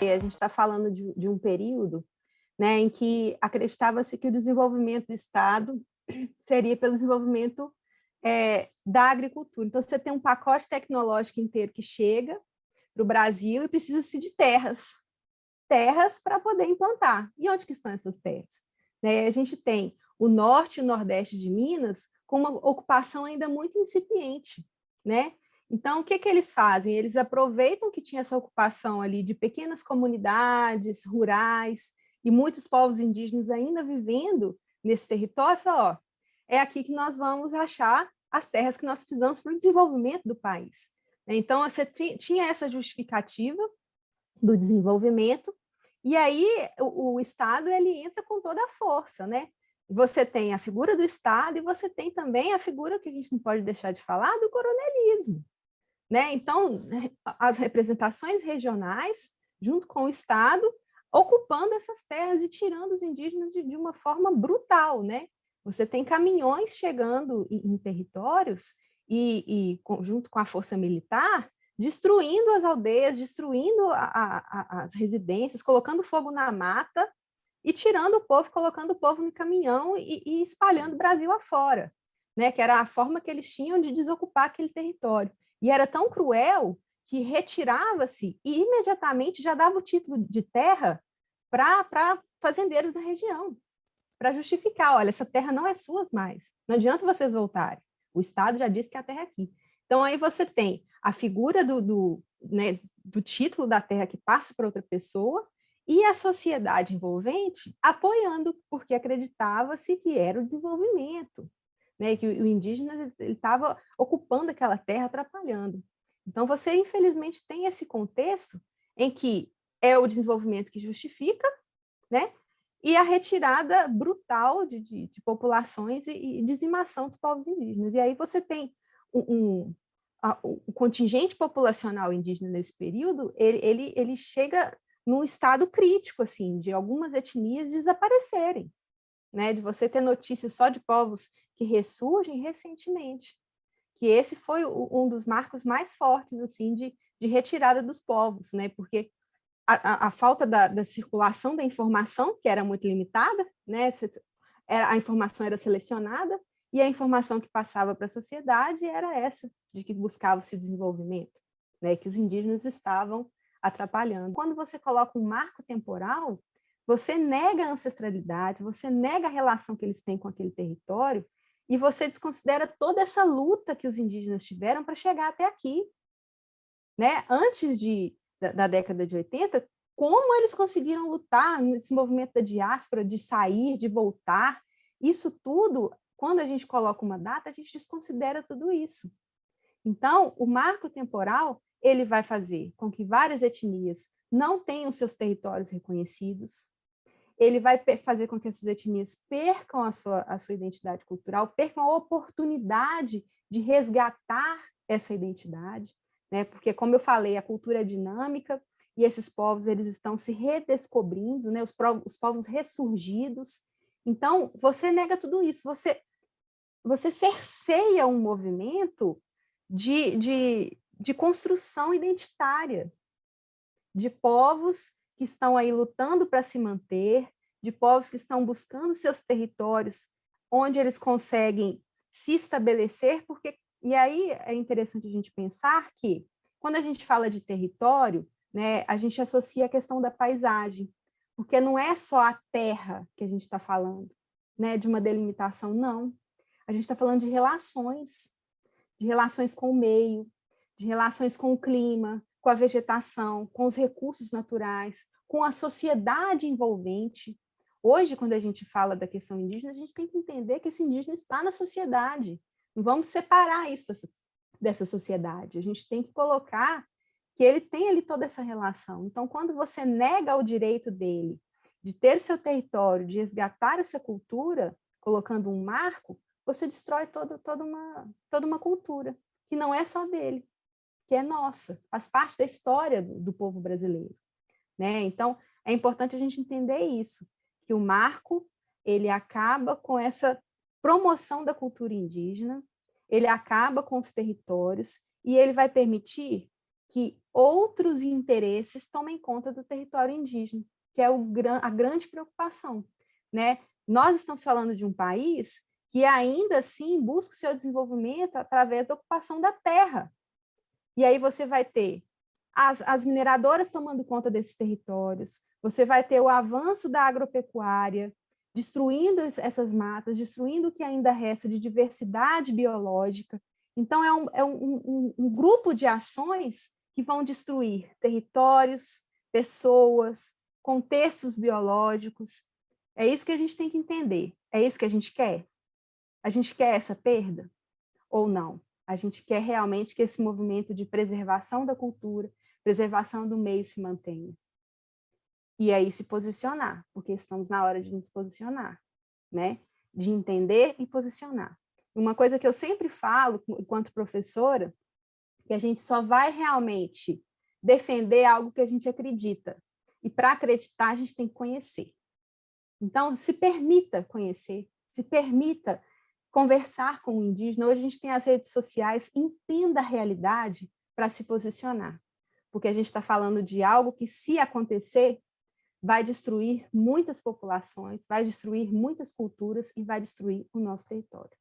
A gente está falando de um período, né, em que acreditava-se que o desenvolvimento do Estado seria pelo desenvolvimento da agricultura. Então, você tem um pacote tecnológico inteiro que chega para o Brasil e precisa-se de terras para poder implantar. E onde que estão essas terras? Né, a gente tem o norte e o nordeste de Minas com uma ocupação ainda muito incipiente, né? Então, o que eles fazem? Eles aproveitam que tinha essa ocupação ali de pequenas comunidades rurais e muitos povos indígenas ainda vivendo nesse território, e falam, ó, é aqui que nós vamos achar as terras que nós precisamos para o desenvolvimento do país. Então, você tinha essa justificativa do desenvolvimento, e aí o Estado ele entra com toda a força, né? Você tem a figura do Estado e você tem também a figura que a gente não pode deixar de falar do coronelismo, né? Então, as representações regionais, junto com o Estado, ocupando essas terras e tirando os indígenas de uma forma brutal, né? Você tem caminhões chegando em territórios e junto com a força militar, destruindo as aldeias, destruindo as residências, colocando fogo na mata e tirando o povo, colocando o povo no caminhão e espalhando o Brasil afora, né? Que era a forma que eles tinham de desocupar aquele território. E era tão cruel que retirava-se e imediatamente já dava o título de terra para fazendeiros da região, para justificar, olha, essa terra não é sua mais, não adianta vocês voltarem, o Estado já disse que a terra é aqui. Então, aí você tem a figura né, do título da terra que passa para outra pessoa e a sociedade envolvente apoiando, porque acreditava-se que era o desenvolvimento, né, que o indígena estava ocupando aquela terra, atrapalhando. Então, você, infelizmente, tem esse contexto em que é o desenvolvimento que justifica, né, e a retirada brutal de populações e dizimação dos povos indígenas. E aí você tem o contingente populacional indígena nesse período, ele chega num estado crítico, assim, de algumas etnias desaparecerem, né? De você ter notícias só de povos que ressurgem recentemente, que esse foi um dos marcos mais fortes, assim, de retirada dos povos, né? Porque a falta da circulação da informação, que era muito limitada, né? A informação era selecionada, e a informação que passava para a sociedade era essa, de que buscava-se desenvolvimento, né? Que os indígenas estavam atrapalhando. Quando você coloca um marco temporal, você nega a ancestralidade, você nega a relação que eles têm com aquele território, e você desconsidera toda essa luta que os indígenas tiveram para chegar até aqui, né? Antes da década de 80, como eles conseguiram lutar nesse movimento da diáspora, de sair, de voltar, isso tudo, quando a gente coloca uma data, a gente desconsidera tudo isso. Então, o marco temporal, ele vai fazer com que várias etnias não tenham seus territórios reconhecidos, ele vai fazer com que essas etnias percam a sua identidade cultural, percam a oportunidade de resgatar essa identidade, né? Porque, como eu falei, a cultura é dinâmica e esses povos eles estão se redescobrindo, né? Os povos ressurgidos. Então, você nega tudo isso, você cerceia um movimento de construção identitária, de povos que estão aí lutando para se manter, de povos que estão buscando seus territórios onde eles conseguem se estabelecer, porque e aí é interessante a gente pensar que quando a gente fala de território, né, a gente associa a questão da paisagem, porque não é só a terra que a gente está falando, né, de uma delimitação, não. A gente está falando de relações com o meio, de relações com o clima, com a vegetação, com os recursos naturais, com a sociedade envolvente. Hoje, quando a gente fala da questão indígena, a gente tem que entender que esse indígena está na sociedade. Não vamos separar isso dessa sociedade. A gente tem que colocar que ele tem ali toda essa relação. Então, quando você nega o direito dele de ter seu território, de resgatar essa cultura, colocando um marco, você destrói toda uma cultura, que não é só dele, que é nossa, faz parte da história do povo brasileiro, né? Então, é importante a gente entender isso, que o marco, ele acaba com essa promoção da cultura indígena, ele acaba com os territórios e ele vai permitir que outros interesses tomem conta do território indígena, que é a grande preocupação, né? Nós estamos falando de um país que ainda assim busca o seu desenvolvimento através da ocupação da terra. E aí você vai ter as mineradoras tomando conta desses territórios, você vai ter o avanço da agropecuária, destruindo essas matas, destruindo o que ainda resta de diversidade biológica. Então, é um grupo de ações que vão destruir territórios, pessoas, contextos biológicos. É isso que a gente tem que entender. É isso que a gente quer? A gente quer essa perda ou não? A gente quer realmente que esse movimento de preservação da cultura, preservação do meio se mantenha. E aí se posicionar, porque estamos na hora de nos posicionar, né? De entender e posicionar. Uma coisa que eu sempre falo, enquanto professora, que a gente só vai realmente defender algo que a gente acredita. E para acreditar, a gente tem que conhecer. Então, se permita conhecer, se permita conversar com o indígena. Hoje a gente tem as redes sociais, entenda a realidade para se posicionar. Porque a gente está falando de algo que, se acontecer, vai destruir muitas populações, vai destruir muitas culturas e vai destruir o nosso território.